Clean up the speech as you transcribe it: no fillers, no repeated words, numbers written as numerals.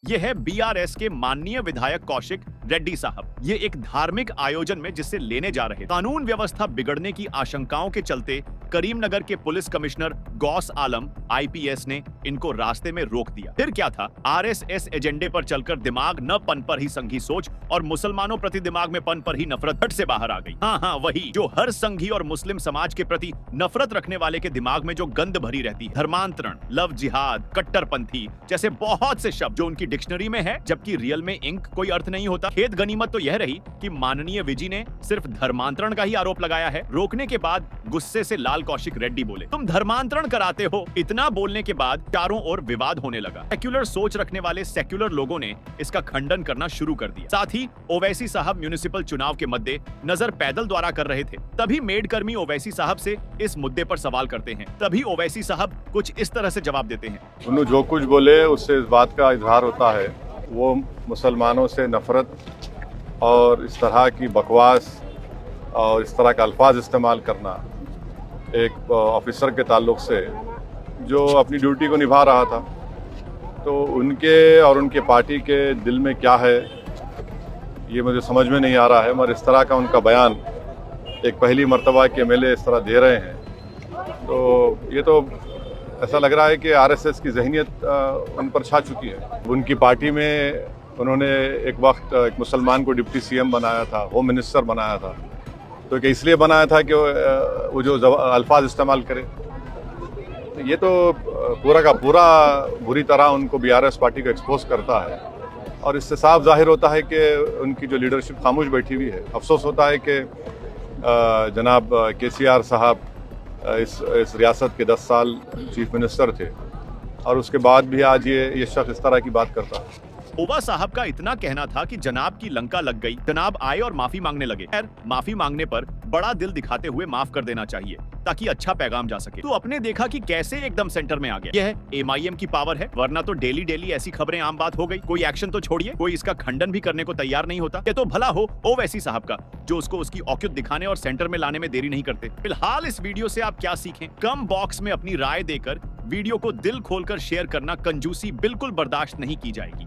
ये है बीआरएस के माननीय विधायक कौशिक रेड्डी साहब। ये एक धार्मिक आयोजन में जिससे लेने जा रहे कानून व्यवस्था बिगड़ने की आशंकाओं के चलते करीमनगर के पुलिस कमिश्नर गौस आलम आईपीएस ने इनको रास्ते में रोक दिया। फिर क्या था, आरएसएस एजेंडे पर चलकर दिमाग न पन पर ही संघी सोच और मुसलमानों प्रति दिमाग में पन पर ही नफरत झट से बाहर आ गई। हाँ, वही जो हर संघी और मुस्लिम समाज के प्रति नफरत रखने वाले के दिमाग में जो गंद भरी रहती है। धर्मांतरण, लव जिहाद, कट्टरपंथी जैसे बहुत से शब्द जो उनकी डिक्शनरी में है, जबकि रियल में इंक कोई अर्थ नहीं होता। खेद गनीमत तो यह रही कि माननीय विजी ने सिर्फ धर्मांतरण का ही आरोप लगाया है। रोकने के बाद गुस्से से लाल कौशिक रेड्डी बोले, तुम धर्मांतरण कराते हो। इतना बोलने के बाद चारों ओर विवाद होने लगा। सेक्युलर सोच रखने वाले सेक्युलर लोगों ने इसका खंडन करना शुरू कर दिया। साथ ही ओवैसी साहब म्युनिसिपल चुनाव के मद्दे नजर पैदल द्वारा कर रहे थे। तभी मेडकर्मी ओवैसी साहब से इस मुद्दे पर सवाल करते हैं। तभी ओवैसी साहब कुछ इस तरह से जवाब देते हैं, उन्होंने जो कुछ बोले उससे इस बात का इजहार होता है वो मुसलमानों से नफरत और इस तरह की बकवास और इस तरह का अल्फाज इस्तेमाल करना एक ऑफिसर के ताल्लुक से जो अपनी ड्यूटी को निभा रहा था, तो उनके और उनके पार्टी के दिल में क्या है ये मुझे समझ में नहीं आ रहा है। मगर इस तरह का उनका बयान एक पहली मर्तबा के एमएलए इस तरह दे रहे हैं, तो ये तो ऐसा लग रहा है कि आरएसएस की ज़हनियत उन पर छा चुकी है। उनकी पार्टी में उन्होंने एक वक्त एक मुसलमान को डिप्टी सीएम बनाया था, होम मिनिस्टर बनाया था, तो क्या इसलिए बनाया था कि वो जो अल्फाज इस्तेमाल करे। तो ये तो पूरा का पूरा बुरी तरह उनको बीआरएस पार्टी को एक्सपोज करता है और इससे साफ जाहिर होता है कि उनकी जो लीडरशिप खामोश बैठी हुई है। अफसोस होता है कि जनाब केसीआर साहब इस रियासत के 10 साल चीफ मिनिस्टर थे और उसके बाद भी आज ये शख्स इस तरह की बात करता है। ओवा साहब का इतना कहना था कि जनाब की लंका लग गई। जनाब आए और माफी मांगने लगे। खैर, माफी मांगने पर बड़ा दिल दिखाते हुए माफ कर देना चाहिए ताकि अच्छा पैगाम जा सके। तो अपने देखा कि कैसे एकदम सेंटर में आ गया। यह एमआईएम की पावर है, वरना तो डेली डेली ऐसी खबरें आम बात हो गई। कोई एक्शन तो छोड़िए, कोई इसका खंडन भी करने को तैयार नहीं होता। ये तो भला हो ओवैसी साहब का, जो उसको उसकी औक़ियत दिखाने और सेंटर में लाने में देरी नहीं करते। फिलहाल इस वीडियो से आप क्या सीखें, कम बॉक्स में अपनी राय देकर वीडियो को दिल खोलकर शेयर करना। कंजूसी बिल्कुल बर्दाश्त नहीं की जाएगी।